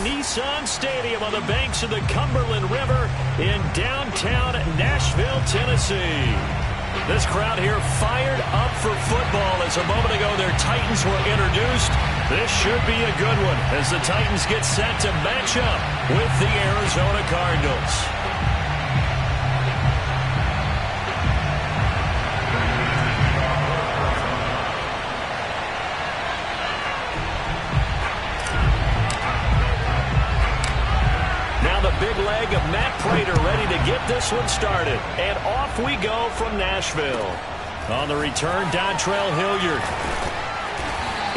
Nissan Stadium on the banks of the Cumberland River in downtown Nashville, Tennessee. This crowd here fired up for football as a moment ago their Titans were introduced. This should be a good one as the Titans get set to match up with the Arizona Cardinals. Big leg of Matt Prater ready to get this one started. And off we go from Nashville. On the return, Dontrell Hilliard.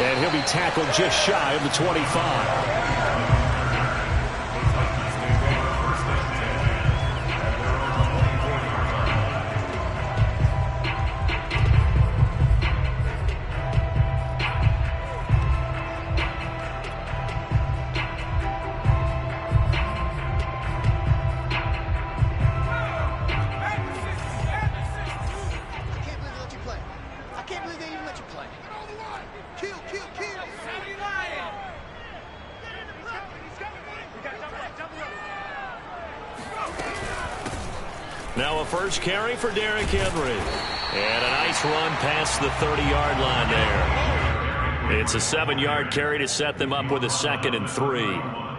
And he'll be tackled just shy of the 25. Now a first carry for Derrick Henry. And a nice run past the 30-yard line there. It's a 7-yard carry to set them up with a 2nd and 3.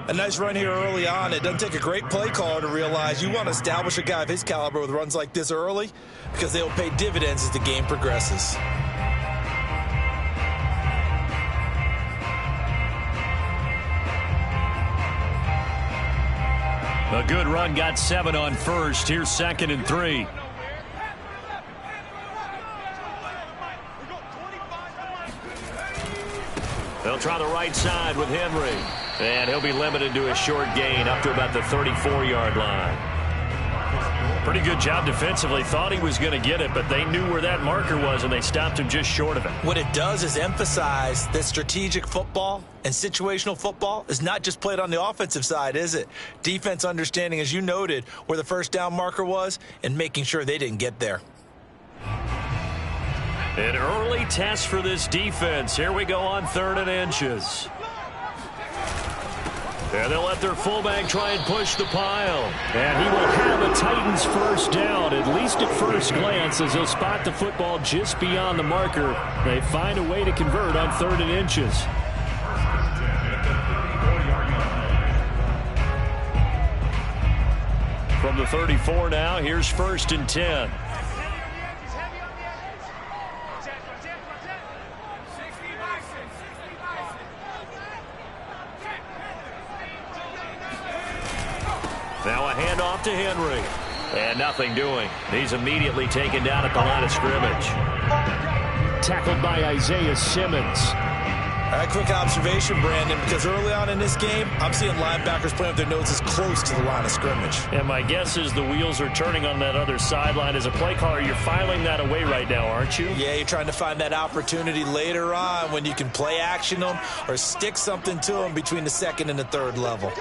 A nice run here early on. It doesn't take a great play caller to realize you want to establish a guy of his caliber with runs like this early because they will pay dividends as the game progresses. A good run got 7 on first. Here's 2nd and 3. They'll try the right side with Henry. And he'll be limited to a short gain up to about the 34-yard line. Pretty good job defensively. Thought he was going to get it, but they knew where that marker was, and they stopped him just short of it. What it does is emphasize that strategic football and situational football is not just played on the offensive side, is it? Defense understanding, as you noted, where the first down marker was and making sure they didn't get there. An early test for this defense. Here we go on 3rd and inches. And they'll let their fullback try and push the pile. And he will have a Titans first down, at least at first glance, as he'll spot the football just beyond the marker. They find a way to convert on 3rd and inches. From the 34 now, here's 1st and 10. Now a handoff to Henry. And nothing doing. He's immediately taken down at the line of scrimmage. Tackled by Isaiah Simmons. All right, quick observation, Brandon, because early on in this game, I'm seeing linebackers playing with their noses close to the line of scrimmage. And my guess is the wheels are turning on that other sideline. As a play caller, you're filing that away right now, aren't you? Yeah, you're trying to find that opportunity later on when you can play action them or stick something to them between the 2nd and the 3rd level.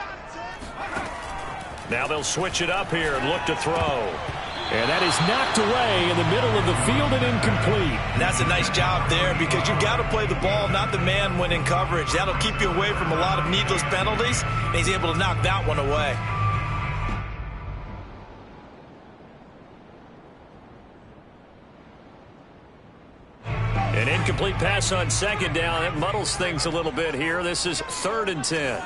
Now they'll switch it up here and look to throw. And that is knocked away in the middle of the field and incomplete. And that's a nice job there because you've got to play the ball, not the man when in coverage. That'll keep you away from a lot of needless penalties, and he's able to knock that one away. An incomplete pass on 2nd down. It muddles things a little bit here. This is 3rd and 10.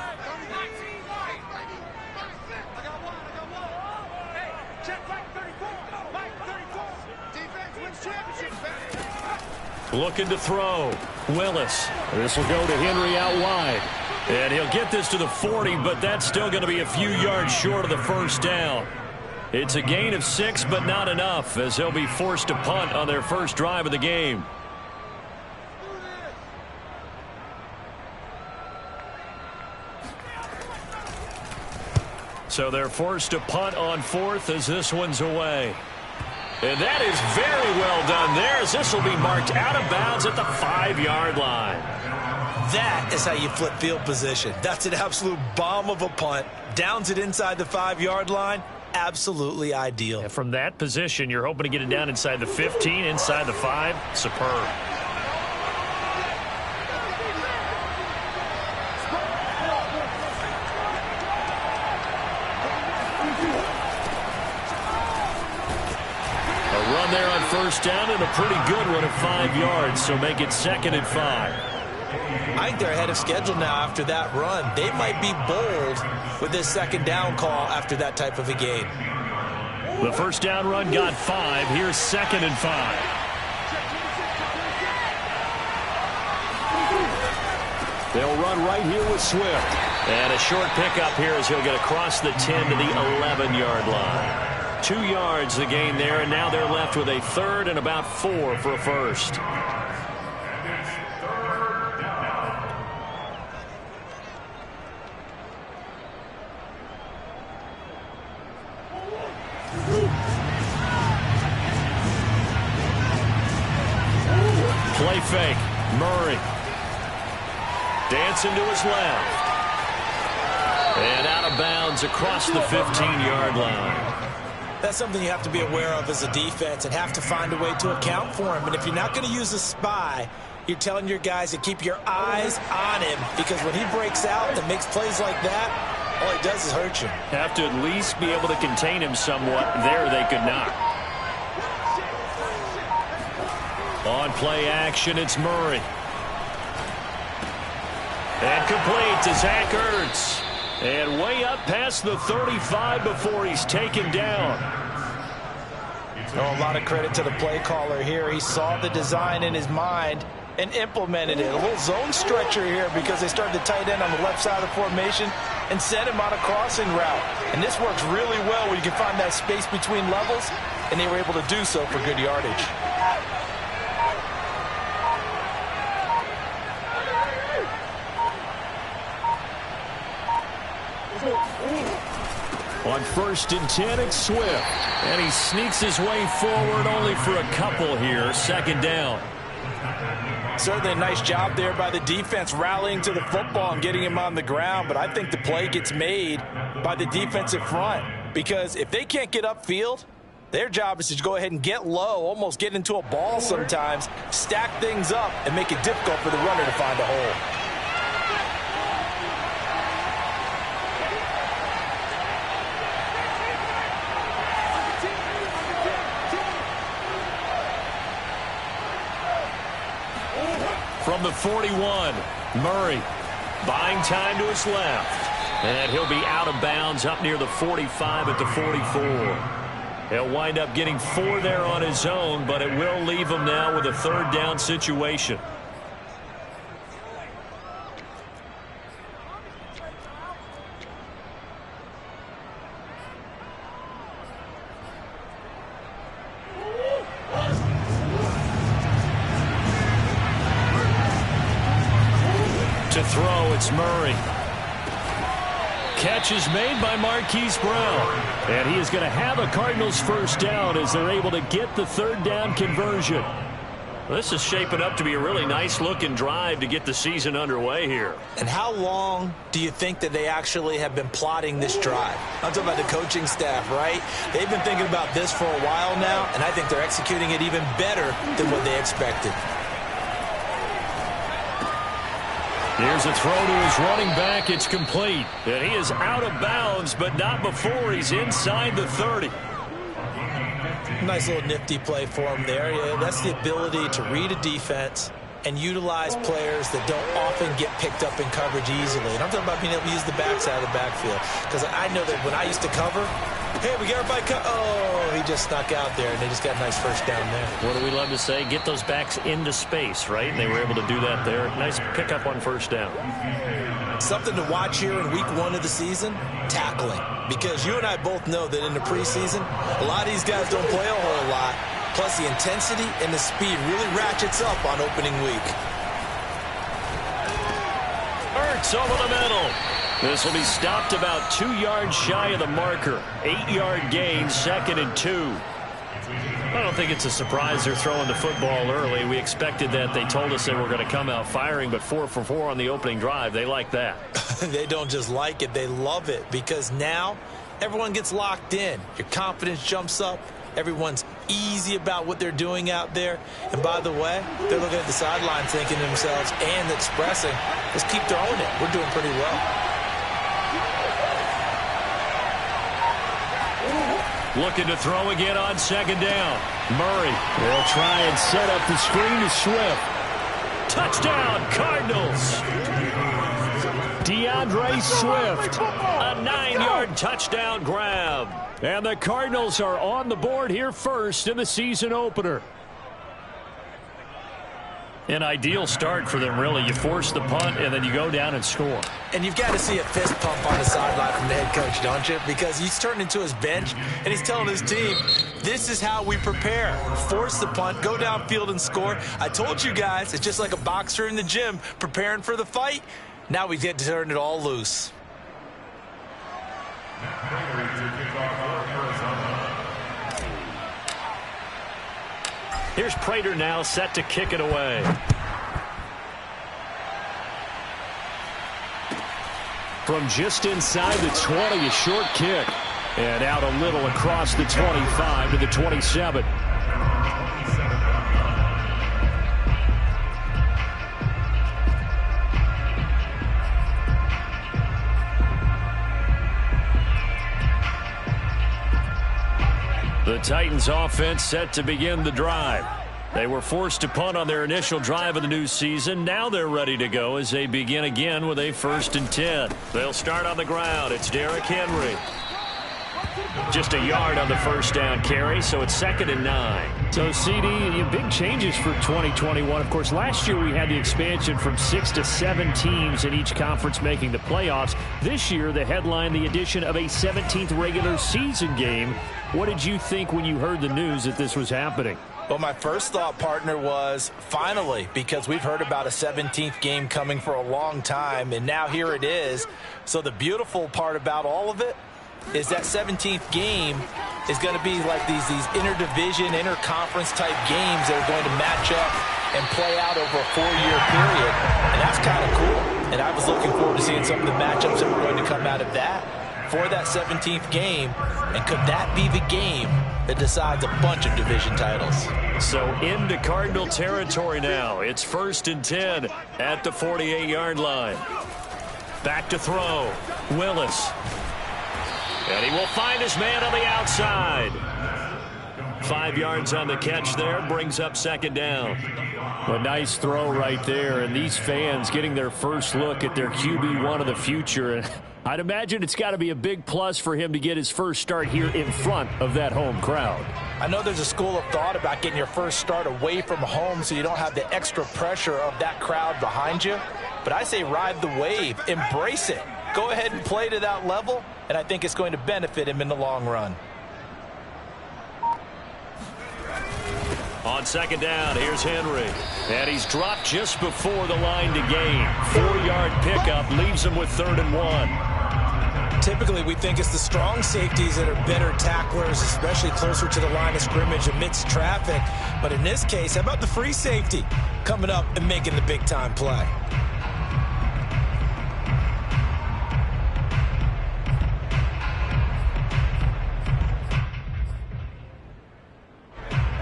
Looking to throw. Willis. This will go to Henry out wide. And he'll get this to the 40, but that's still going to be a few yards short of the first down. It's a gain of 6, but not enough, as they'll be forced to punt on their first drive of the game. So they're forced to punt on 4th as this one's away. And that is very well done there, as this will be marked out of bounds at the 5-yard line. That is how you flip field position. That's an absolute bomb of a punt. Downs it inside the 5-yard line. Absolutely ideal. And from that position, you're hoping to get it down inside the 15, inside the 5. Superb. A run there on first down and a pretty good one at 5 yards, so make it 2nd and 5. I think they're ahead of schedule now after that run. They might be bold with this 2nd down call after that type of a game. The first down run got 5. Here's 2nd and 5. They'll run right here with Swift. And a short pickup here as he'll get across the 10 to the 11-yard line. 2 yards the gain there, and now they're left with a 3rd and about 4 for a first. Play fake. Murray. Dancing to his left. And out of bounds across the 15-yard line. That's something you have to be aware of as a defense and have to find a way to account for him. And if you're not going to use a spy, you're telling your guys to keep your eyes on him, because when he breaks out and makes plays like that, all he does is hurt you. Have to at least be able to contain him somewhat. There they could not. On play action, it's Murray. And complete to Zach Ertz. And way up past the 35 before he's taken down. Oh, a lot of credit to the play caller here. He saw the design in his mind and implemented it. A little zone stretcher here because they started the tight end on the left side of the formation and sent him on a crossing route. And this works really well when you can find that space between levels, and they were able to do so for good yardage. On 1st and 10, it's Swift. And he sneaks his way forward only for a couple here. 2nd down. Certainly a nice job there by the defense rallying to the football and getting him on the ground. But I think the play gets made by the defensive front, because if they can't get upfield, their job is to go ahead and get low, almost get into a ball sometimes, stack things up, and make it difficult for the runner to find a hole. From the 41, Murray buying time to his left. And he'll be out of bounds up near the 45 at the 44. He'll wind up getting 4 there on his own, but it will leave him now with a 3rd down situation. To throw, it's Murray. Catch is made by Marquise Brown. And he is going to have a Cardinals first down as they're able to get the 3rd down conversion. This is shaping up to be a really nice-looking drive to get the season underway here. And how long do you think that they actually have been plotting this drive? I'm talking about the coaching staff, right? They've been thinking about this for a while now, and I think they're executing it even better than what they expected. Here's a throw to his running back. It's complete. And he is out of bounds, but not before he's inside the 30. Nice little nifty play for him there. Yeah, that's the ability to read a defense and utilize players that don't often get picked up in coverage easily. And I'm talking about being able to use the backside of the backfield. Because I know that when I used to cover, hey, we got everybody oh, he just snuck out there, and they just got a nice first down there. What do we love to say? Get those backs into space, right? And they were able to do that there. Nice pickup on first down. Something to watch here in week 1 of the season, tackling. Because you and I both know that in the preseason, a lot of these guys don't play a whole lot. Plus, the intensity and the speed really ratchets up on opening week. Ertz over the middle. This will be stopped about 2 yards shy of the marker. 8-yard gain, 2nd and 2. I don't think it's a surprise they're throwing the football early. We expected that. They told us they were going to come out firing, but 4 for 4 on the opening drive. They like that. They don't just like it. They love it, because now everyone gets locked in. Your confidence jumps up. Everyone's easy about what they're doing out there. And by the way, they're looking at the sideline thinking to themselves and expressing, let's keep throwing it. We're doing pretty well. Looking to throw again on second down. Murray will try and set up the screen to Swift. Touchdown, Cardinals. DeAndre Swift, a 9-yard touchdown grab. And the Cardinals are on the board here first in the season opener. An ideal start for them, really. You force the punt, and then you go down and score. And you've got to see a fist pump on the sideline from the head coach, don't you? Because he's turned into his bench, and he's telling his team, this is how we prepare. Force the punt, go downfield and score. I told you guys, it's just like a boxer in the gym preparing for the fight. Now we get to turn it all loose. Here's Prater now set to kick it away. From just inside the 20, a short kick. And out a little across the 25 to the 27. The Titans offense set to begin the drive. They were forced to punt on their initial drive of the new season. Now they're ready to go as they begin again with a 1st and 10. They'll start on the ground. It's Derrick Henry. Just a yard on the first down carry, so it's 2nd and 9. So, CD, big changes for 2021. Of course, last year we had the expansion from 6 to 7 teams in each conference making the playoffs. This year, the headline, the addition of a 17th regular season game. What did you think when you heard the news that this was happening? Well, my first thought, partner, was finally, because we've heard about a 17th game coming for a long time, and now here it is. So the beautiful part about all of it is that 17th game is going to be like these interdivision, interconference type games that are going to match up and play out over a 4-year period. And that's kind of cool. And I was looking forward to seeing some of the matchups that were going to come out of that for that 17th game. And could that be the game that decides a bunch of division titles? So into Cardinal territory now. It's 1st and 10 at the 48-yard line. Back to throw. Willis. And he will find his man on the outside. 5 yards on the catch there. Brings up 2nd down. A nice throw right there. And these fans getting their first look at their QB1 of the future. And I'd imagine it's got to be a big plus for him to get his first start here in front of that home crowd. I know there's a school of thought about getting your first start away from home so you don't have the extra pressure of that crowd behind you. But I say ride the wave. Embrace it. Go ahead and play to that level, and I think it's going to benefit him in the long run. On 2nd down, here's Henry. And he's dropped just before the line to gain. 4-yard pickup leaves him with 3rd and 1. Typically, we think it's the strong safeties that are better tacklers, especially closer to the line of scrimmage amidst traffic. But in this case, how about the free safety coming up and making the big-time play?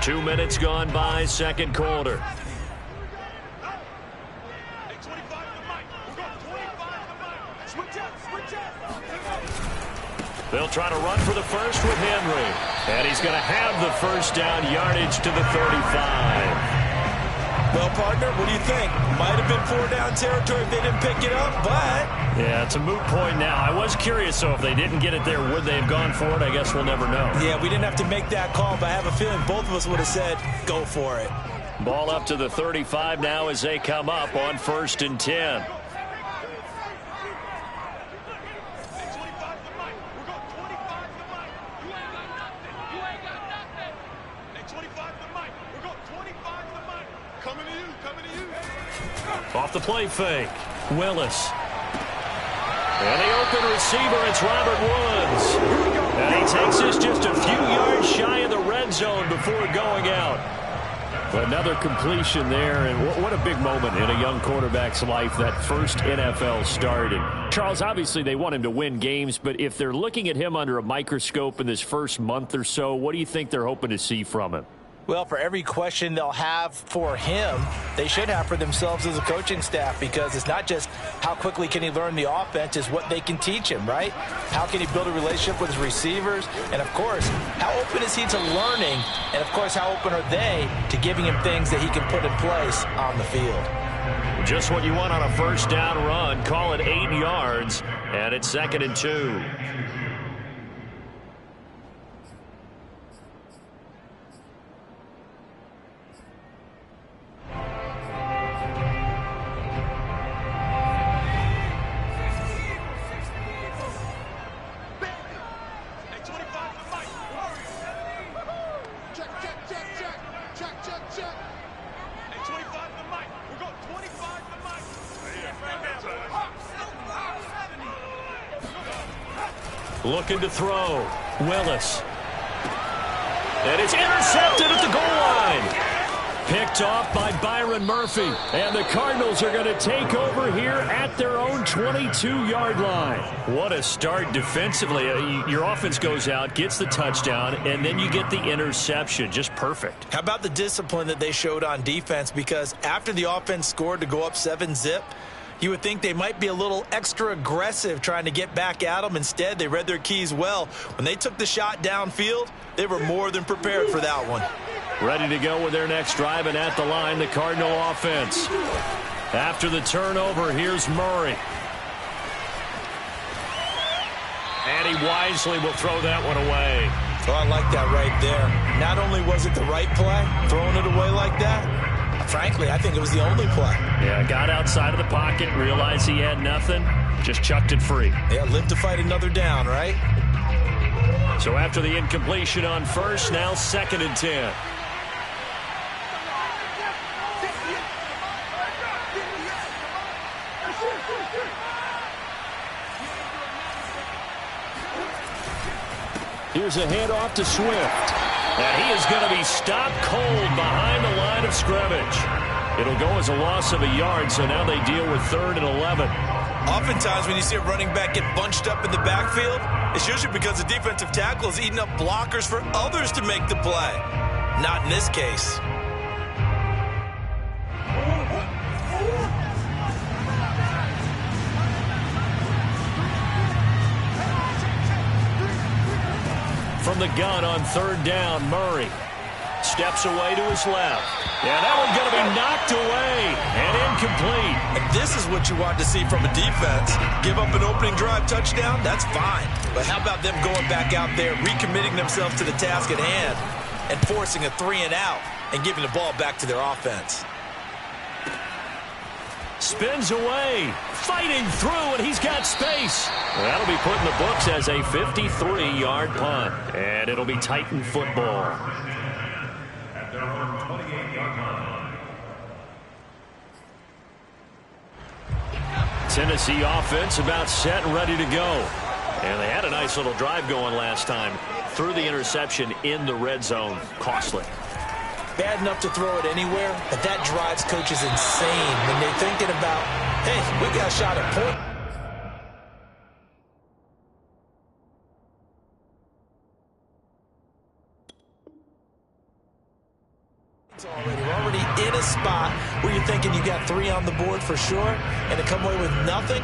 Two minutes gone by, second quarter. They'll try to run for the first with Henry. And he's going to have the first down, yardage to the 35. Well, partner, what do you think? Might have been 4-down territory if they didn't pick it up, but... Yeah, it's a moot point now. I was curious, so if they didn't get it there, would they have gone for it? I guess we'll never know. Yeah, we didn't have to make that call, but I have a feeling both of us would have said, go for it. Ball up to the 35 now as they come up on 1st and 10. Off the play fake. Willis. And the open receiver, it's Robert Woods. And he takes this just a few yards shy of the red zone before going out. Another completion there, and what a big moment in a young quarterback's life, that first NFL start. And Charles, obviously they want him to win games, but if they're looking at him under a microscope in this first month or so, what do you think they're hoping to see from him? Well, for every question they'll have for him, they should have for themselves as a coaching staff, because it's not just how quickly can he learn the offense, it's what they can teach him, right? How can he build a relationship with his receivers? And, of course, how open is he to learning? And, of course, how open are they to giving him things that he can put in place on the field? Just what you want on a first down run. Call it 8 yards, and it's 2nd and 2. Looking to throw. Willis. And it's intercepted at the goal line. Picked off by Byron Murphy. And the Cardinals are going to take over here at their own 22-yard line. What a start defensively. Your offense goes out, gets the touchdown, and then you get the interception. Just perfect. How about the discipline that they showed on defense? Because after the offense scored to go up 7-zip, you would think they might be a little extra aggressive trying to get back at them. Instead, they read their keys well. When they took the shot downfield, they were more than prepared for that one. Ready to go with their next drive, and at the line, the Cardinal offense. After the turnover, here's Murray. And he wisely will throw that one away. Oh, I like that right there. Not only was it the right play, throwing it away like that, frankly, I think it was the only play. Yeah, got outside of the pocket, realized he had nothing, just chucked it free. Yeah, live to fight another down, right? So after the incompletion on first, now 2nd and 10. Here's a handoff to Swift. And he is going to be stopped cold behind the line of scrimmage. It'll go as a loss of a yard, so now they deal with 3rd and 11. Oftentimes when you see a running back get bunched up in the backfield, it's usually because the defensive tackle is eating up blockers for others to make the play. Not in this case. From the gun on 3rd down, Murray steps away to his left. And that one's going to be knocked away and incomplete. And this is what you want to see from a defense. Give up an opening drive touchdown, that's fine. But how about them going back out there, recommitting themselves to the task at hand, and forcing a 3-and-out and giving the ball back to their offense? Spins away, fighting through, and he's got space. That'll be put in the books as a 53-yard punt. And it'll be Titan football. Tennessee offense about set and ready to go. And they had a nice little drive going last time. Threw the interception in the red zone. Costly. Bad enough to throw it anywhere, but that drives coaches insane when they're thinking about, hey, we got a shot at point. We're already in a spot where you're thinking you got 3 on the board for sure, and to come away with nothing,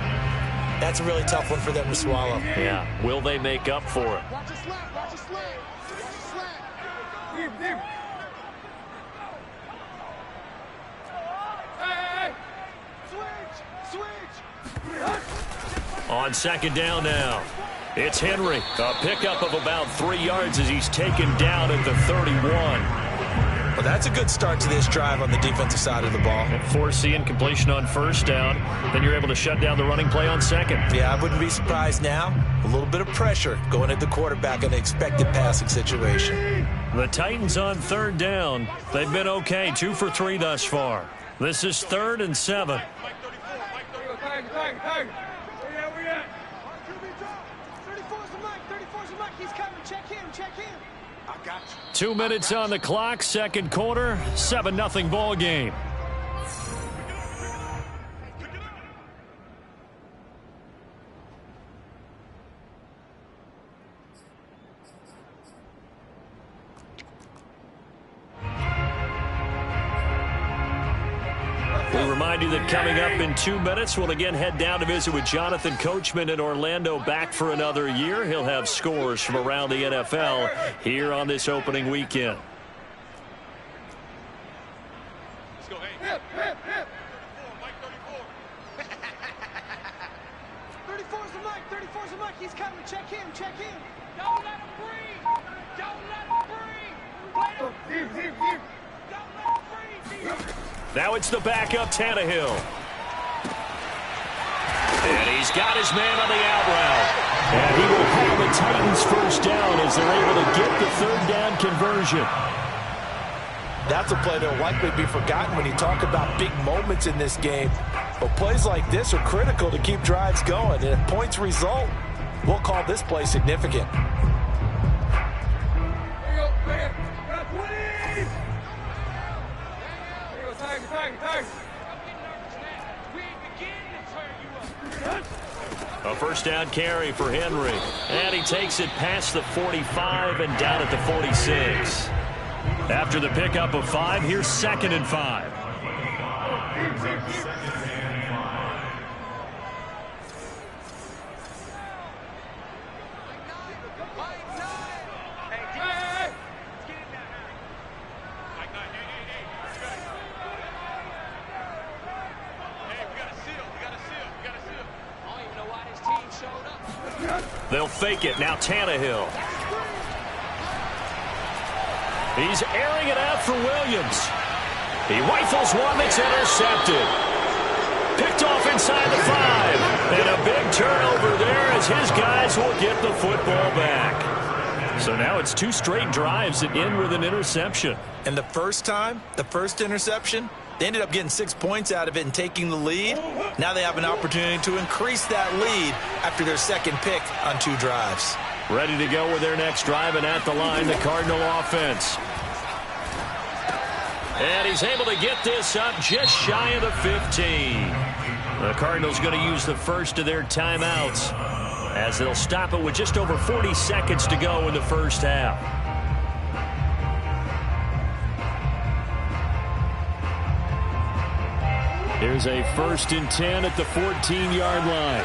that's a really tough one for them to swallow. Yeah. Will they make up for it? Watch the slant. Watch the slant. Watch the slant. Deep. Hey. Switch. On 2nd down now, it's Henry. A pickup of about 3 yards as he's taken down at the 31. Well, that's a good start to this drive on the defensive side of the ball. Force the incompletion on 1st down. Then you're able to shut down the running play on 2nd. Yeah, I wouldn't be surprised now. A little bit of pressure going at the quarterback in an expected passing situation. The Titans on 3rd down. They've been okay, 2 for 3 thus far. This is 3rd and 7. Where 34's the mic. He's coming. Check him. I got you. 2 minutes on the clock, 2nd quarter, 7-0 ball game. remind you that coming up in 2 minutes, we'll again head down to visit with Jonathan Coachman in Orlando, back for another year. He'll have scores from around the NFL here on this opening weekend. Let's go. Hey, Mike 34. 34's the Mike. 34's the Mike. He's coming. Check him. Check him. Don't let him breathe. Don't let him breathe. Don't let him breathe. Now it's the backup, Tannehill. And he's got his man on the out route. And he will have the Titans first down as they're able to get the third down conversion. That's a play that will likely be forgotten when you talk about big moments in this game. But plays like this are critical to keep drives going. And if points result, we'll call this play significant. A first down carry for Henry. And he takes it past the 45 and down at the 46. After the pickup of 5, here's 2nd and 5. They'll fake it. Now Tannehill. He's airing it out for Williams. He rifles one that's intercepted. Picked off inside the 5. And a big turnover there as his guys will get the football back. So now it's 2 straight drives that end with an interception. And the first interception, they ended up getting 6 points out of it and taking the lead. Now they have an opportunity to increase that lead after their second pick on 2 drives. Ready to go with their next drive, and at the line, the Cardinal offense. And he's able to get this up just shy of the 15. The Cardinals going to use the first of their timeouts as they'll stop it with just over 40 seconds to go in the first half. Here's a 1st and 10 at the 14-yard line.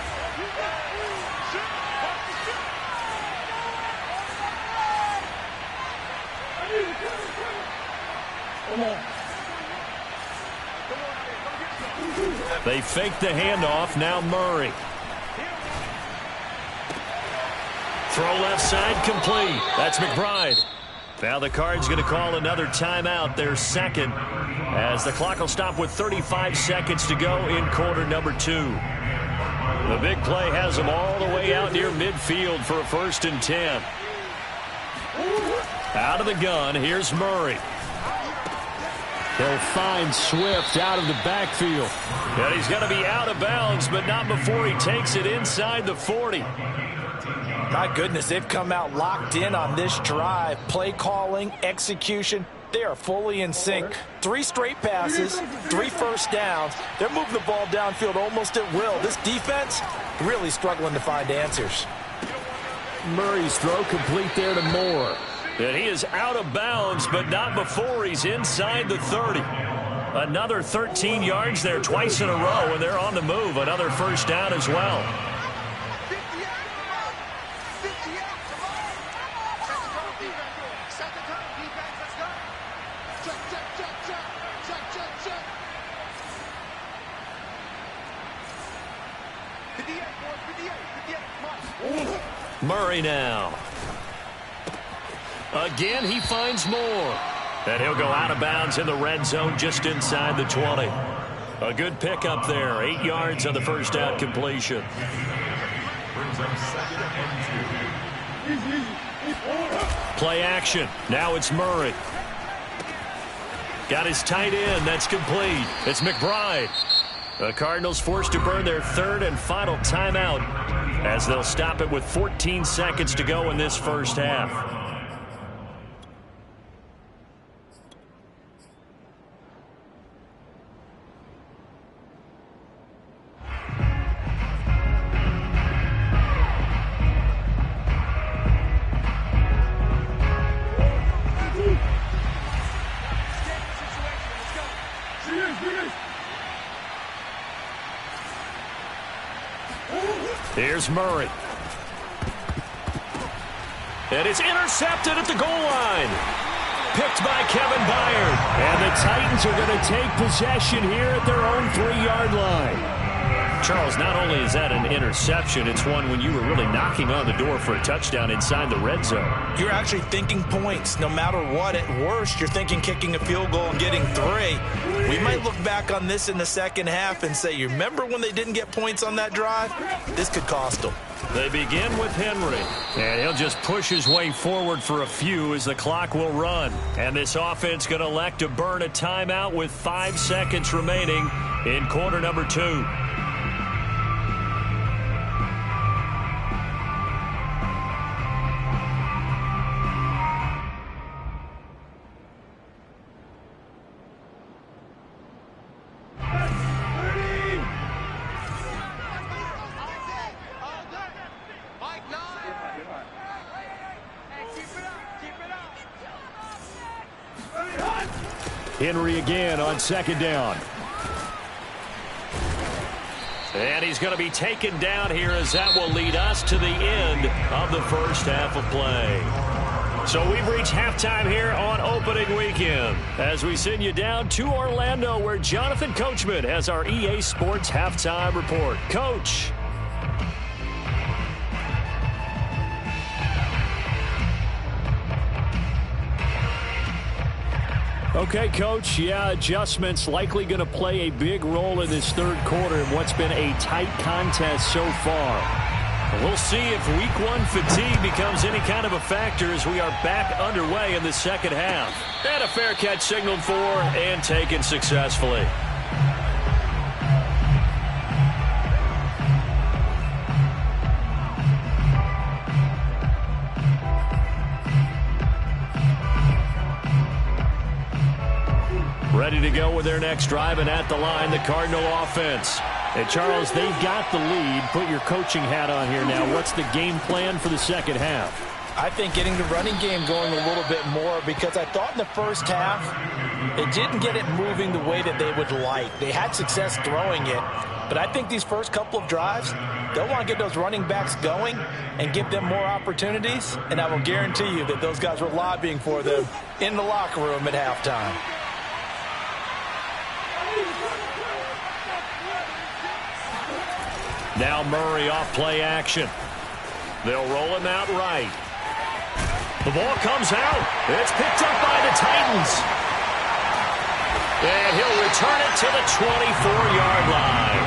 They fake the handoff. Now Murray. Throw left side complete. That's McBride. Now the Cards going to call another timeout, their second, as the clock will stop with 35 seconds to go in quarter number 2. The big play has them all the way out near midfield for a 1st and 10. Out of the gun, here's Murray. They'll find Swift out of the backfield. And he's going to be out of bounds, but not before he takes it inside the 40. My goodness, they've come out locked in on this drive. Play calling, execution, they are fully in sync. 3 straight passes, 3 first downs. They're moving the ball downfield almost at will. This defense really struggling to find answers. Murray's throw complete there to Moore. And he is out of bounds, but not before he's inside the 30. Another 13 yards there twice in a row, and they're on the move. Another first down as well. Murray now. Again, he finds Moore. And he'll go out of bounds in the red zone just inside the 20. A good pickup there. 8 yards on the first down completion. Play action. Now it's Murray. Got his tight end. That's complete. It's McBride. The Cardinals forced to burn their 3rd and final timeout as they'll stop it with 14 seconds to go in this first half. Here's Murray. And it's intercepted at the goal line. Picked by Kevin Byard. And the Titans are going to take possession here at their own 3-yard line. Charles, not only is that an interception, it's one when you were really knocking on the door for a touchdown inside the red zone. You're actually thinking points. No matter what, at worst, you're thinking kicking a field goal and getting 3. We might look back on this in the second half and say, you remember when they didn't get points on that drive? This could cost them. They begin with Henry, and he'll just push his way forward for a few as the clock will run. And this offense going to elect to burn a timeout with 5 seconds remaining in quarter number 2. Henry again on second down. And he's going to be taken down here as that will lead us to the end of the first half of play. So we've reached halftime here on opening weekend as we send you down to Orlando where Jonathan Coachman has our EA Sports halftime report. Coach. Okay, Coach, yeah, adjustments likely going to play a big role in this third quarter in what's been a tight contest so far. We'll see if week 1 fatigue becomes any kind of a factor as we are back underway in the second half. And a fair catch signaled for and taken successfully. Ready to go with their next drive, and at the line, the Cardinal offense. And Charles, they've got the lead. Put your coaching hat on here now. What's the game plan for the second half? I think getting the running game going a little bit more because I thought in the first half they didn't get it moving the way that they would like. They had success throwing it, but I think these first couple of drives, they'll want to get those running backs going and give them more opportunities, and I will guarantee you that those guys were lobbying for them in the locker room at halftime. Now Murray off play action. They'll roll him out right. The ball comes out. It's picked up by the Titans. And he'll return it to the 24-yard line.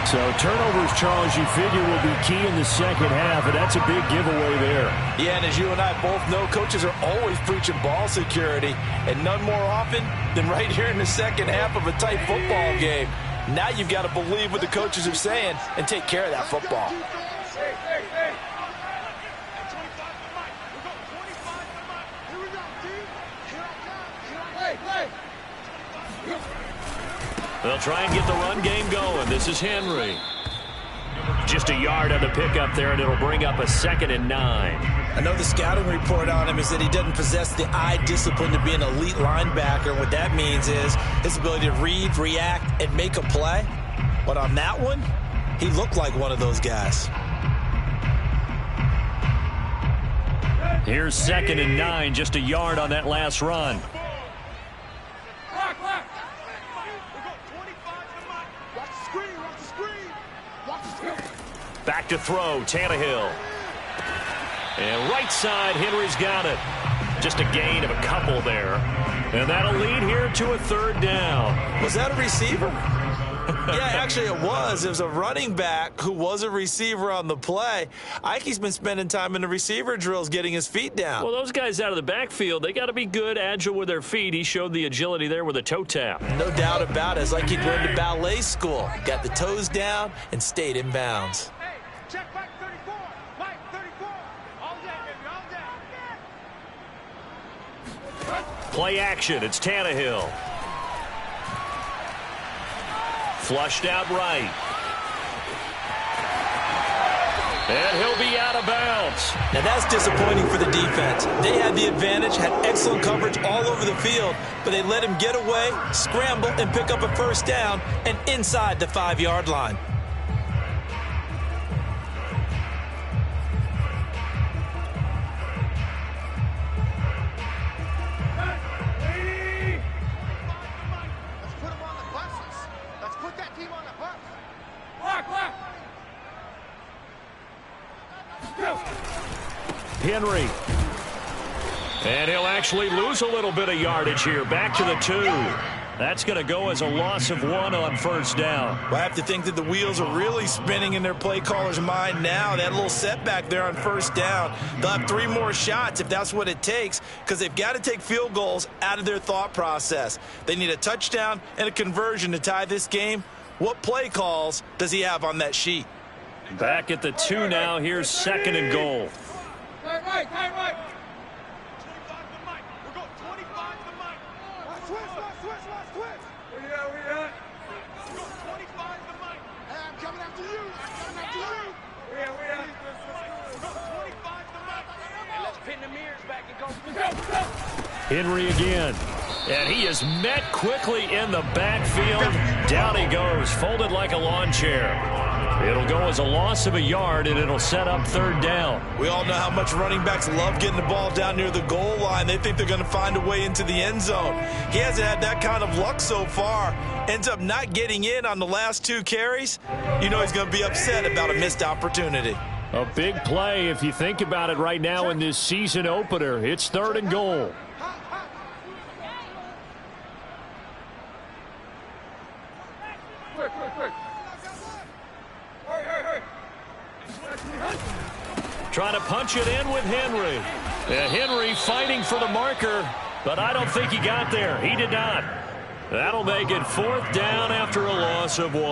So turnovers, Charles, you figure will be key in the second half, and that's a big giveaway there. Yeah, and as you and I both know, coaches are always preaching ball security, and none more often than right here in the second half of a tight football game. Now you've got to believe what the coaches are saying and take care of that football. They'll try and get the run game going. This is Henry. Just a yard on the pickup there, and it'll bring up a 2nd and 9. I know the scouting report on him is that he doesn't possess the eye discipline to be an elite linebacker. What that means is his ability to read, react, and make a play. But on that one, he looked like one of those guys. Here's 2nd and 9, just a yard on that last run. Back to throw, Tannehill. And right side, Henry's got it. Just a gain of a couple there. And that'll lead here to a 3rd down. Was that a receiver? Yeah, actually it was. It was a running back who was a receiver on the play. Ike's been spending time in the receiver drills getting his feet down. Well, those guys out of the backfield, they got to be good, agile with their feet. He showed the agility there with a toe tap. No doubt about it. It's like he'd learned at ballet school. Got the toes down and stayed in bounds. Check back 34. Mike, 34. All day, baby, all day. Play action. It's Tannehill. Flushed out right. And he'll be out of bounds. Now that's disappointing for the defense. They had the advantage, had excellent coverage all over the field, but they let him get away, scramble, and pick up a 1st down and inside the 5-yard line. Henry. And he'll actually lose a little bit of yardage here. Back to the 2. That's going to go as a loss of 1 on first down. Well, I have to think that the wheels are really spinning in their play caller's mind now. That little setback there on first down. They'll have 3 more shots if that's what it takes, because they've got to take field goals out of their thought process. They need a touchdown and a conversion to tie this game. What play calls does he have on that sheet? Back at the 2 now. Here's 2nd and goal. Right. Henry again. And he is met quickly in the backfield. Down he goes, folded like a lawn chair. It'll go as a loss of a yard, and it'll set up 3rd down. We all know how much running backs love getting the ball down near the goal line. They think they're going to find a way into the end zone. He hasn't had that kind of luck so far. Ends up not getting in on the last 2 carries. You know he's going to be upset about a missed opportunity. A big play if you think about it right now in this season opener. It's 3rd and goal. Trying to punch it in with Henry. Henry fighting for the marker, but I don't think he got there. He did not. That'll make it 4th down after a loss of 1.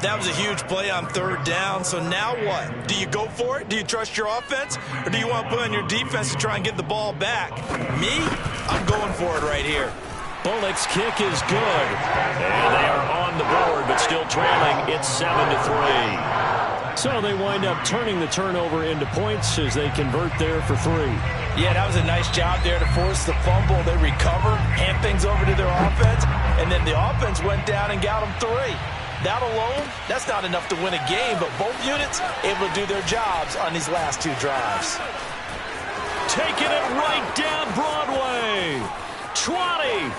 That was a huge play on 3rd down, so now what? Do you go for it? Do you trust your offense? Or do you want to put on your defense to try and get the ball back? Me? I'm going for it right here. Bullock's kick is good. And they are on the board, but still trailing. It's 7-3. So they wind up turning the turnover into points as they convert there for 3. Yeah, that was a nice job there to force the fumble. They recovered, hand things over to their offense, and then the offense went down and got them 3. That alone, that's not enough to win a game, but both units able to do their jobs on these last 2 drives. Taking it right down Broadway. 20.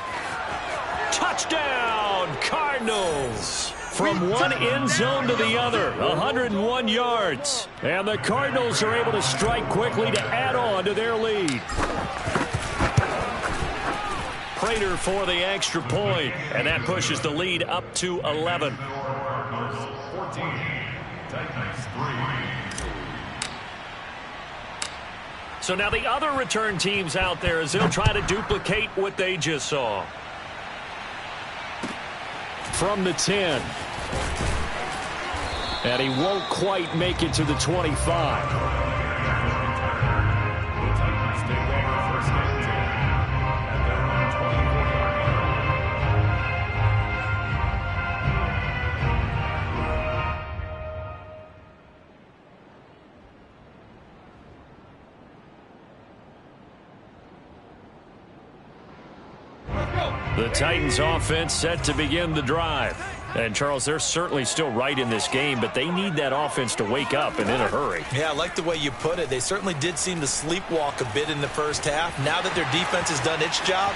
Touchdown, Cardinals. From one end zone to the other, 101 yards. And the Cardinals are able to strike quickly to add on to their lead. Prater for the extra point, and that pushes the lead up to 11. 14, Titans 3. So now the other return teams out there as they'll try to duplicate what they just saw. From the 10. And he won't quite make it to the 25. The Titans offense set to begin the drive. And, Charles, they're certainly still right in this game, but they need that offense to wake up and in a hurry. Yeah, I like the way you put it. They certainly did seem to sleepwalk a bit in the first half. Now that their defense has done its job,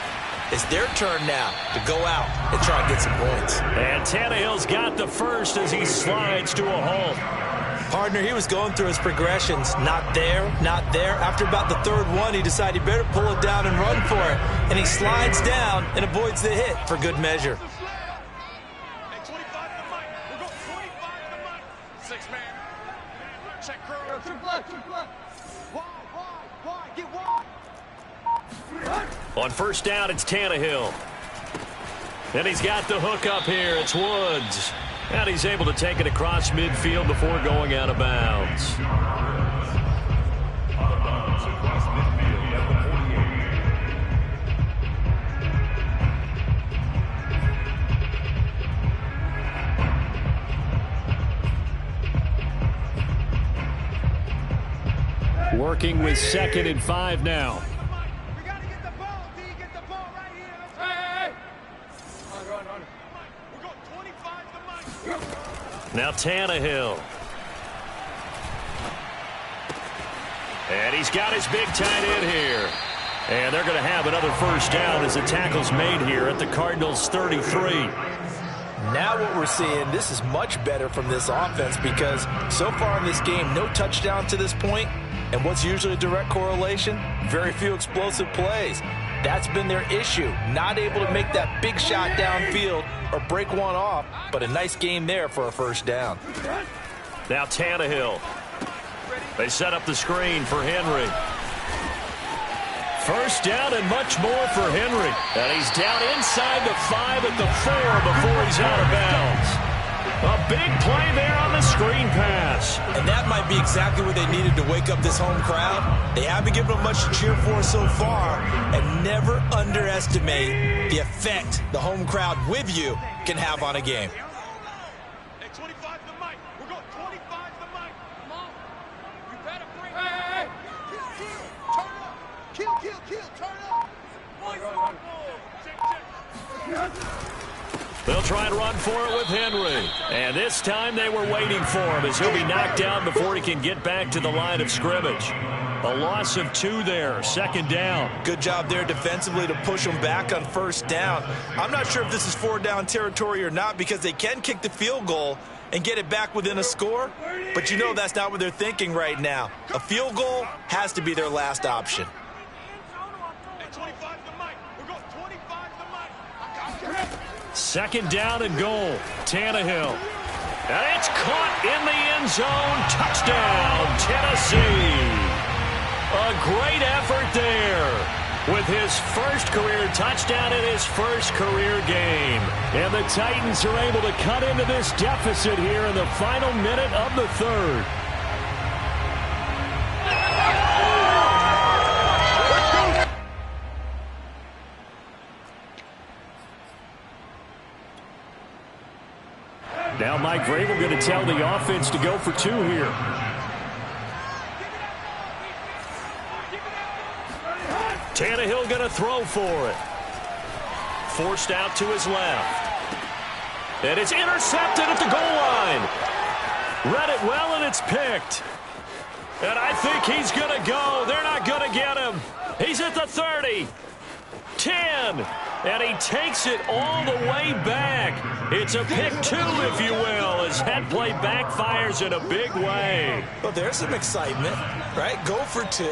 it's their turn now to go out and try and get some points. And Tannehill's got the first as he slides to a halt. Partner, he was going through his progressions. Not there, not there. After about the 3rd one, he decided he better pull it down and run for it. And he slides down and avoids the hit for good measure. On first down, it's Tannehill. And he's got the hook up here. It's Woods. And he's able to take it across midfield before going out of bounds. Working with 2nd and 5 now. Now Tannehill. And he's got his big tight end here. And they're going to have another first down as the tackle's made here at the Cardinals' 33. Now what we're seeing, this is much better from this offense because so far in this game, no touchdown to this point, and what's usually a direct correlation? Very few explosive plays. That's been their issue, not able to make that big shot downfield or break one off, but a nice game there for a first down. Now Tannehill. They set up the screen for Henry. First down and much more for Henry. And he's down inside the 5 at the 4 before he's out of bounds. A big play there on the screen pass. And that might be exactly what they needed to wake up this home crowd. They haven't given them much to cheer for so far, and never underestimate the effect the home crowd with you can have on a game. Hey, 25 to the mic. We're going 25 to the mic. Come on. You better bring it. Hey. Kill, turn up. Kill, turn up. Voice of check. They'll try and run for it with Henry. And this time they were waiting for him as he'll be knocked down before he can get back to the line of scrimmage. A loss of 2 there, second down. Good job there defensively to push them back on first down. I'm not sure if this is 4-down territory or not because they can kick the field goal and get it back within a score. But you know that's not what they're thinking right now. A field goal has to be their last option. Hey, 25 to the mic. We're going 25 to the mic. Second down and goal. Tannehill. And it's caught in the end zone. Touchdown, Tennessee. A great effort there with his first career touchdown in his first career game. And the Titans are able to cut into this deficit here in the final minute of the third. Now Mike Vrabel going to tell the offense to go for 2 here. Tannehill going to throw for it. Forced out to his left. And it's intercepted at the goal line. Read it well, and it's picked. And I think he's going to go. They're not going to get him. He's at the 30. 10. And he takes it all the way back. It's a pick 2, if you will, as that play backfires in a big way. Well, there's some excitement, right? Go for 2,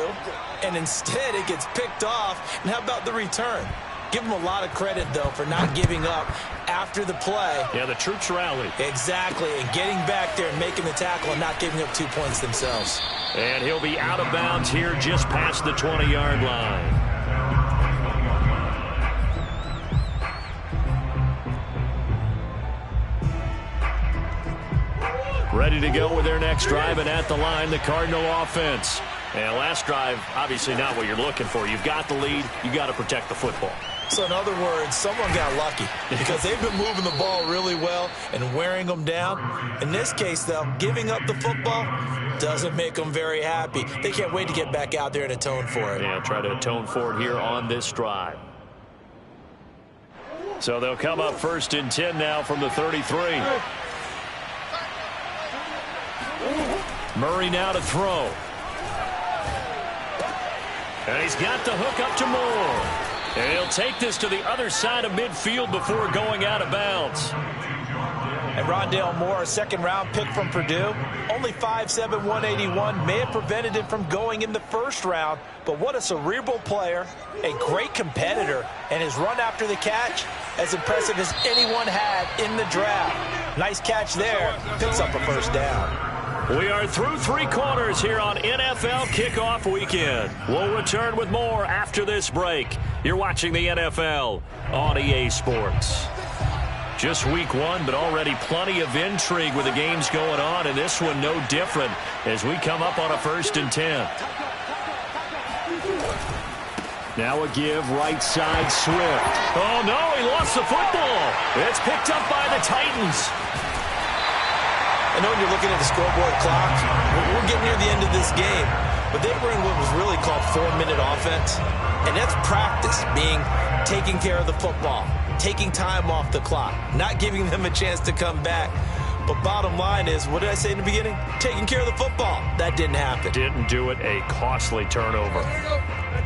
and instead it gets picked off. And how about the return? Give him a lot of credit, though, for not giving up after the play. Yeah, the troops rallied. Exactly, and getting back there and making the tackle and not giving up 2 points themselves. And he'll be out of bounds here just past the 20-yard line. Ready to go with their next drive, and at the line, the Cardinal offense. And last drive, obviously not what you're looking for. You've got the lead. You got to protect the football. So in other words, someone got lucky because they've been moving the ball really well and wearing them down. In this case, though, giving up the football doesn't make them very happy. They can't wait to get back out there and atone for it. Yeah, try to atone for it here on this drive. So they'll come up 1st and 10 now from the 33. Murray now to throw. And he's got the hook up to Moore. And he'll take this to the other side of midfield before going out of bounds. And Rondale Moore, a second-round pick from Purdue, only 5'7", 181, may have prevented him from going in the first round. But what a cerebral player, a great competitor, and his run after the catch, as impressive as anyone had in the draft. Nice catch there, picks up a first down. We are through 3 quarters here on NFL Kickoff Weekend. We'll return with more after this break. You're watching the NFL on EA Sports. Just week 1, but already plenty of intrigue with the games going on, and this one no different as we come up on a 1st and 10. Now a give, right side, Swift. Oh, no, he lost the football. It's picked up by the Titans. I know when you're looking at the scoreboard clock, we're getting near the end of this game, but they were in what was really called 4-minute offense, and that's practice, being taking care of the football, taking time off the clock, not giving them a chance to come back. But bottom line is, what did I say in the beginning? Taking care of the football. That didn't happen. Didn't do it. A costly turnover.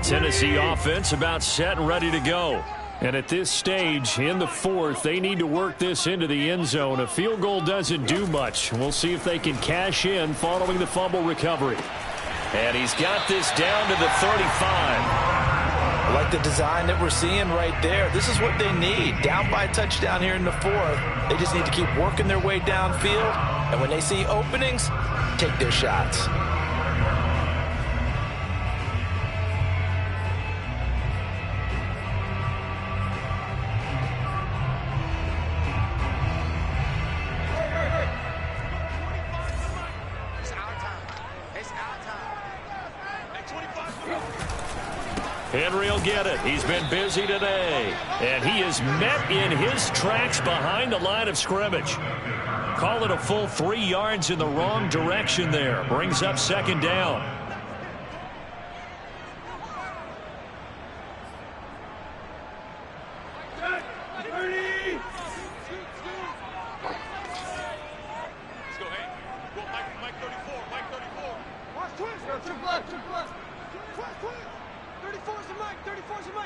Tennessee offense about set and ready to go. And at this stage, in the fourth, they need to work this into the end zone. A field goal doesn't do much. We'll see if they can cash in following the fumble recovery. And he's got this down to the 35. I like the design that we're seeing right there. This is what they need. Down by a touchdown here in the fourth. They just need to keep working their way downfield. And when they see openings, take their shots. Henry will get it. He's been busy today. And he is met in his tracks behind the line of scrimmage. Call it a full 3 yards in the wrong direction there. Brings up second down.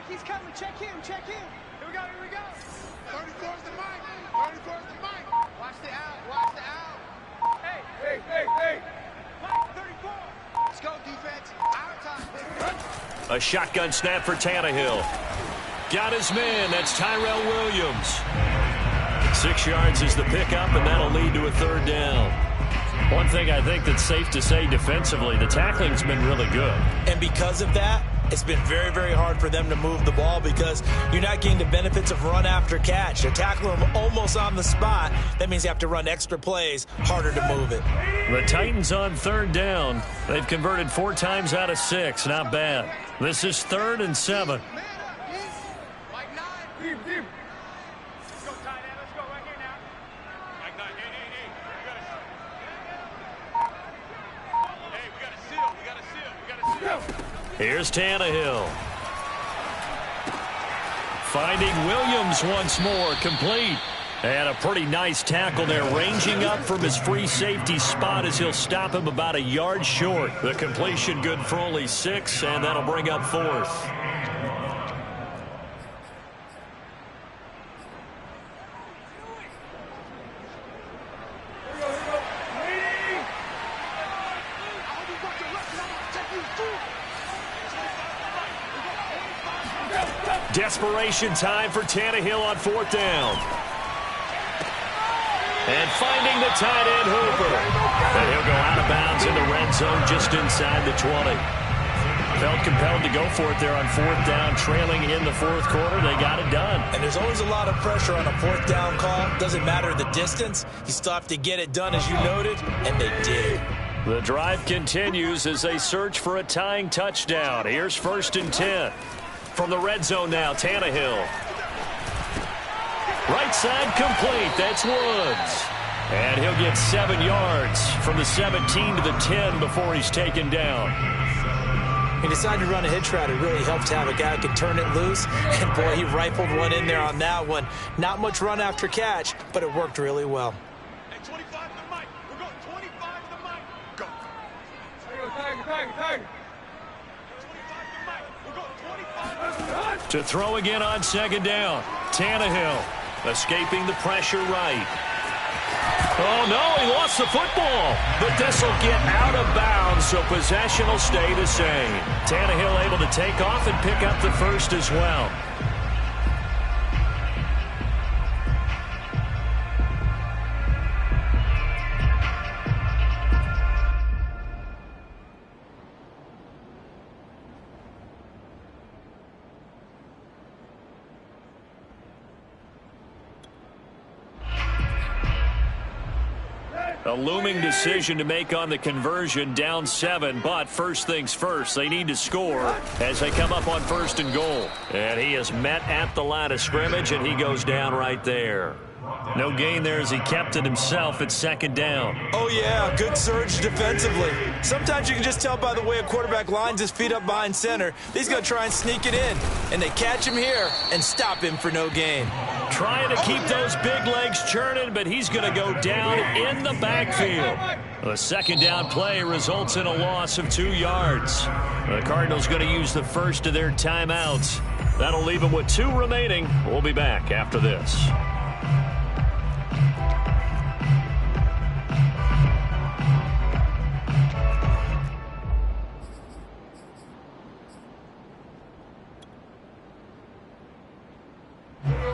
He's coming. Check him. Check him. Here we go. Here we go. 34's the mic. 34's the mic. Watch the out. Watch the out. Hey. Mike, 34. Let's go, defense. Our time. A shotgun snap for Tannehill. Got his man. That's Tyrell Williams. 6 yards is the pickup, and that'll lead to a third down. One thing I think that's safe to say defensively, the tackling's been really good. And because of that, it's been very, very hard for them to move the ball because you're not getting the benefits of run after catch. They're tackling them almost on the spot. That means you have to run extra plays, harder to move it. The Titans on third down. They've converted 4 times out of 6. Not bad. This is 3rd and 7. Here's Tannehill. Finding Williams once more, complete. And a pretty nice tackle there, ranging up from his free safety spot as he'll stop him about a yard short. The completion good for only 6, and that'll bring up 4th. Desperation time for Tannehill on 4th down. And finding the tight end, Hooper. And he'll go out of bounds in the red zone just inside the 20. Felt compelled to go for it there on 4th down, trailing in the 4th quarter. They got it done. And there's always a lot of pressure on a 4th down call. Doesn't matter the distance. You still have to get it done, as you noted, and they did. The drive continues as they search for a tying touchdown. Here's 1st and 10. From the red zone now, Tannehill. Right side complete. That's Woods. And he'll get 7 yards from the 17 to the 10 before he's taken down. He decided to run a hitch route. It really helped to have a guy who could turn it loose. And, boy, he rifled one in there on that one. Not much run after catch, but it worked really well. Hey, 25 to the mic. We're going 25 to the mic. Go. Tiger. To throw again on 2nd down. Tannehill escaping the pressure right. Oh, no, he lost the football. But this will get out of bounds, so possession will stay the same. Tannehill able to take off and pick up the 1st as well. A looming decision to make on the conversion, down 7, but first things first, they need to score as they come up on 1st and goal. And he is met at the line of scrimmage, and he goes down right there. No gain there as he kept it himself at 2nd down. Oh, yeah, good surge defensively. Sometimes you can just tell by the way a quarterback lines his feet up behind center. He's going to try and sneak it in, and they catch him here and stop him for no gain. Trying to keep those big legs churning, but he's going to go down in the backfield. The 2nd down play results in a loss of 2 yards. The Cardinals going to use the first of their timeouts. That'll leave him with 2 remaining. We'll be back after this.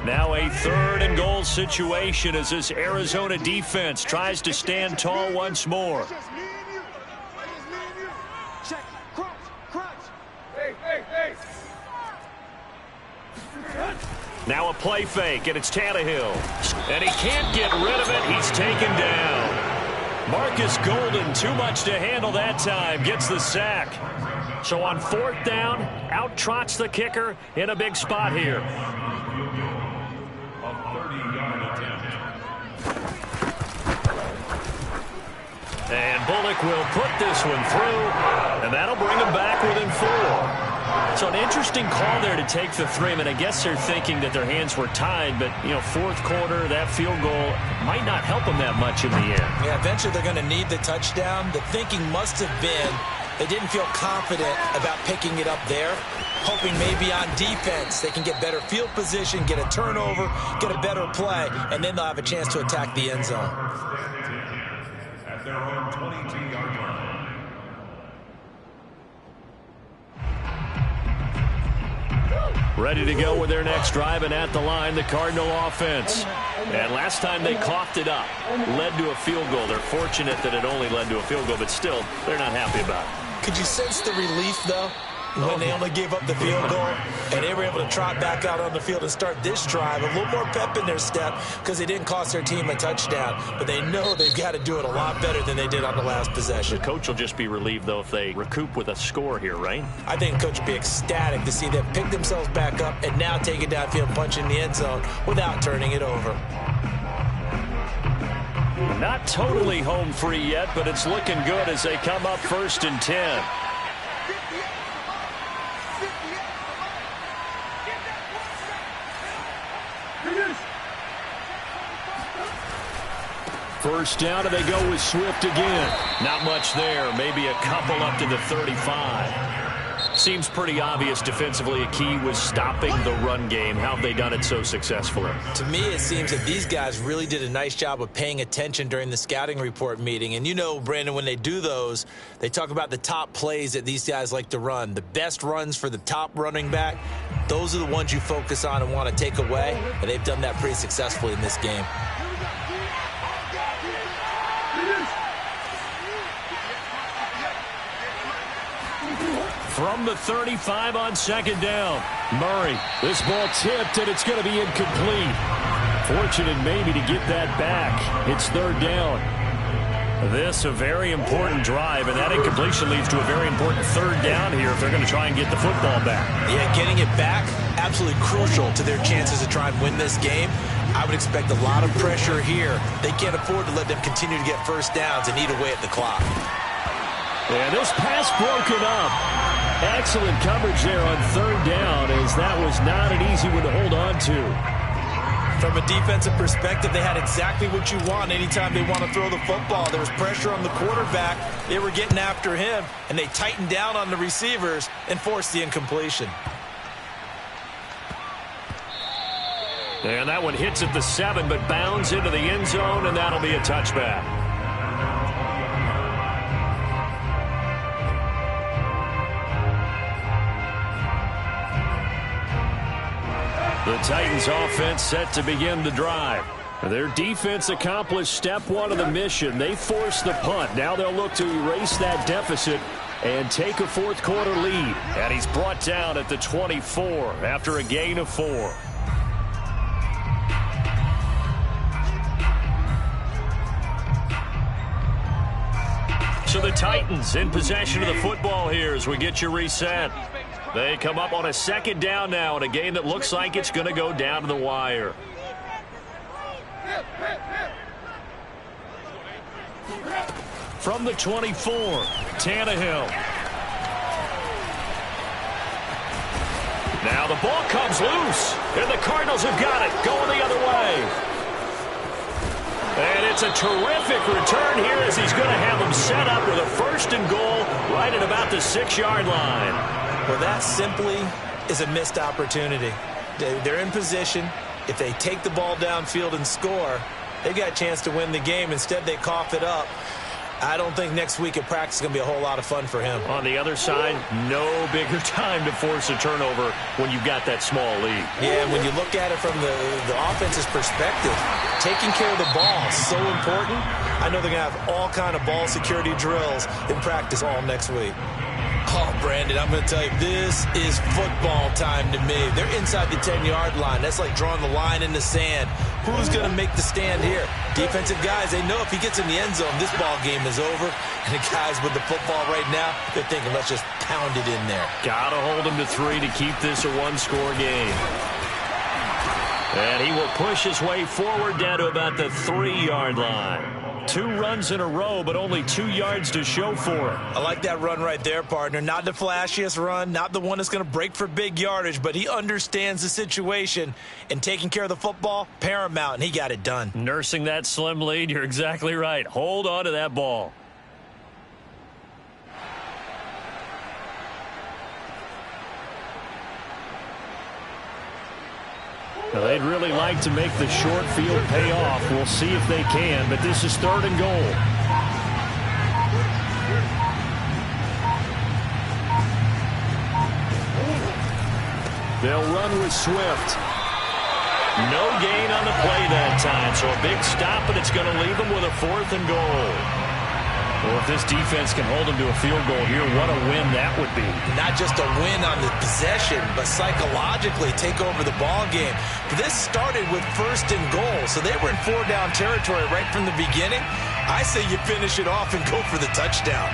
Now a 3rd and goal situation as this Arizona defense tries to stand tall once more. Check. Crunch. Hey. Now a play fake, and it's Tannehill. And he can't get rid of it. He's taken down. Marcus Golden, too much to handle that time, gets the sack. So on 4th down, out trots the kicker in a big spot here. And Bullock will put this one through, and that'll bring him back within 4. So an interesting call there to take the 3. I mean, I guess they're thinking that their hands were tied, but, 4th quarter, that field goal might not help them that much in the end. Yeah, eventually they're going to need the touchdown. The thinking must have been they didn't feel confident about picking it up there, hoping maybe on defense they can get better field position, get a turnover, get a better play, and then they'll have a chance to attack the end zone. At their own 22-yard line. Ready to go with their next drive, and at the line, the Cardinal offense. And last time they coughed it up, led to a field goal. They're fortunate that it only led to a field goal, but still, they're not happy about it. Could you sense the relief, though, when they only gave up the field goal and they were able to trot back out on the field and start this drive? A little more pep in their step because they didn't cost their team a touchdown, but they know they've got to do it a lot better than they did on the last possession. The coach will just be relieved, though, if they recoup with a score here, right? I think coach will be ecstatic to see them pick themselves back up and now take it downfield and punch in the end zone without turning it over. Not totally home free yet, but it's looking good as they come up 1st and 10. First down, and they go with Swift again. Not much there. Maybe a couple up to the 35. Seems pretty obvious defensively a key was stopping the run game. How have they done it so successfully? To me, it seems that these guys really did a nice job of paying attention during the scouting report meeting. And you know, Brandon, when they do those, they talk about the top plays that these guys like to run. The best runs for the top running back, those are the ones you focus on and want to take away. And they've done that pretty successfully in this game. From the 35 on 2nd down. Murray, this ball tipped, and it's going to be incomplete. Fortunate maybe to get that back. It's 3rd down. This a very important drive, and that incompletion leads to a very important 3rd down here if they're going to try and get the football back. Yeah, getting it back, absolutely crucial to their chances to try and win this game. I would expect a lot of pressure here. They can't afford to let them continue to get first downs and eat away at the clock. And this pass broken up. Excellent coverage there on 3rd down, as that was not an easy one to hold on to. From a defensive perspective, they had exactly what you want anytime they want to throw the football. There was pressure on the quarterback. They were getting after him, and they tightened down on the receivers and forced the incompletion. And that one hits at the 7, but bounds into the end zone, and that'll be a touchback. The Titans offense set to begin the drive. Their defense accomplished step 1 of the mission. They forced the punt. Now they'll look to erase that deficit and take a 4th quarter lead. And he's brought down at the 24 after a gain of 4. So the Titans in possession of the football here as we get you reset. They come up on a 2nd down now in a game that looks like it's going to go down to the wire. From the 24, Tannehill. Now the ball comes loose, and the Cardinals have got it, going the other way. And it's a terrific return here as he's going to have them set up with a 1st and goal right at about the 6-yard line. Well, that simply is a missed opportunity. They're in position. If they take the ball downfield and score, they've got a chance to win the game. Instead, they cough it up. I don't think next week at practice is going to be a whole lot of fun for him. On the other side, no bigger time to force a turnover when you've got that small lead. Yeah, and when you look at it from the offense's perspective, taking care of the ball is so important. I know they're going to have all kind of ball security drills in practice all next week. Oh, Brandon, I'm going to tell you, this is football time to me. They're inside the 10-yard line. That's like drawing the line in the sand. Who's going to make the stand here? Defensive guys, they know if he gets in the end zone, this ball game is over. And the guys with the football right now, they're thinking, let's just pound it in there. Got to hold him to 3 to keep this a one-score game. And he will push his way forward down to about the 3-yard line. 2 runs in a row, but only 2 yards to show for it. I like that run right there, partner. Not the flashiest run, not the one that's going to break for big yardage, but he understands the situation, and taking care of the football, paramount, and he got it done. Nursing that slim lead, you're exactly right. Hold on to that ball. Now, they'd really like to make the short field pay off. We'll see if they can, but this is 3rd and goal. They'll run with Swift. No gain on the play that time, so a big stop, and it's going to leave them with a 4th and goal. Well, if this defense can hold them to a field goal here, what a win that would be. Not just a win on the possession, but psychologically take over the ball game. But this started with 1st and goal, so they were in 4-down territory right from the beginning. I say you finish it off and go for the touchdown.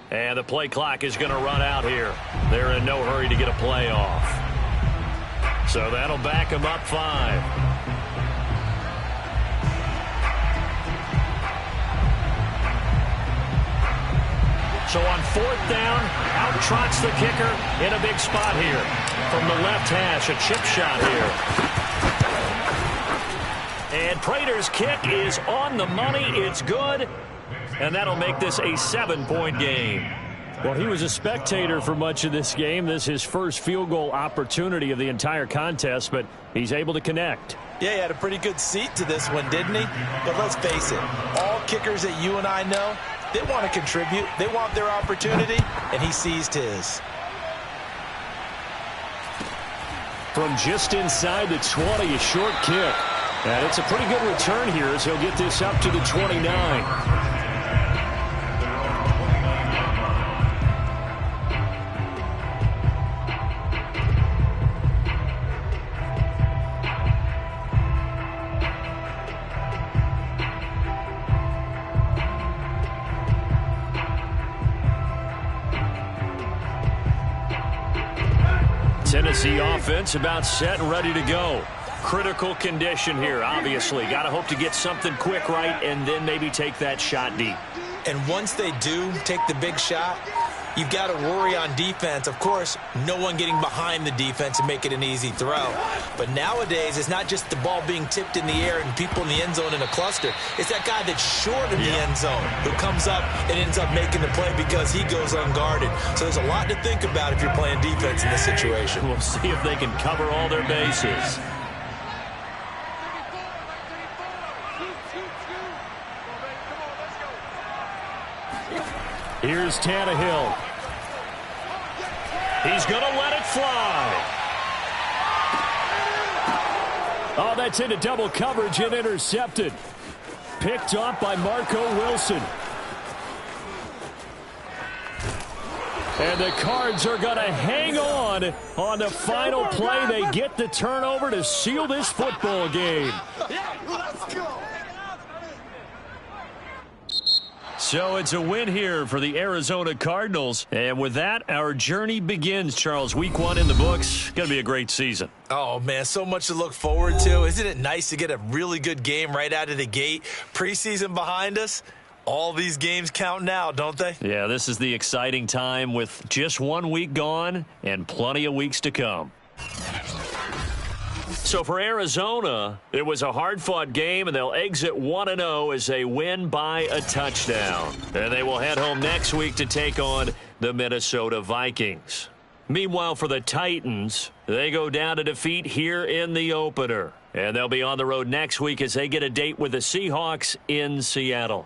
And the play clock is going to run out here. They're in no hurry to get a play off. So that'll back them up 5. So on 4th down, out trots the kicker in a big spot here. From the left hash, a chip shot here. And Prater's kick is on the money. It's good. And that'll make this a 7-point game. Well, he was a spectator for much of this game. This is his first field goal opportunity of the entire contest, but he's able to connect. Yeah, he had a pretty good seat to this one, didn't he? But let's face it, all kickers that you and I know, they want to contribute. They want their opportunity, and he seized his. From just inside the 20, a short kick. And it's a pretty good return here as he'll get this up to the 29. Tennessee offense about set and ready to go. Critical condition here, obviously. Got to hope to get something quick right and then maybe take that shot deep. And once they do take the big shot, you've got to worry on defense. Of course, no one getting behind the defense and make it an easy throw. But nowadays, it's not just the ball being tipped in the air and people in the end zone in a cluster. It's that guy that's short in the end zone who comes up and ends up making the play because he goes unguarded. So there's a lot to think about if you're playing defense in this situation. We'll see if they can cover all their bases. Here's Tannehill. He's going to let it fly. Oh, that's into double coverage and intercepted. Picked off by Marco Wilson. And the Cards are going to hang on the final play. They get the turnover to seal this football game. Let's go. So it's a win here for the Arizona Cardinals. And with that, our journey begins, Charles. Week 1 in the books. Going to be a great season. Oh, man, so much to look forward to. Isn't it nice to get a really good game right out of the gate? Preseason behind us. All these games count now, don't they? Yeah, this is the exciting time with just 1 week gone and plenty of weeks to come. So for Arizona, it was a hard-fought game, and they'll exit 1-0 as they win by a touchdown. And they will head home next week to take on the Minnesota Vikings. Meanwhile, for the Titans, they go down to defeat here in the opener. And they'll be on the road next week as they get a date with the Seahawks in Seattle.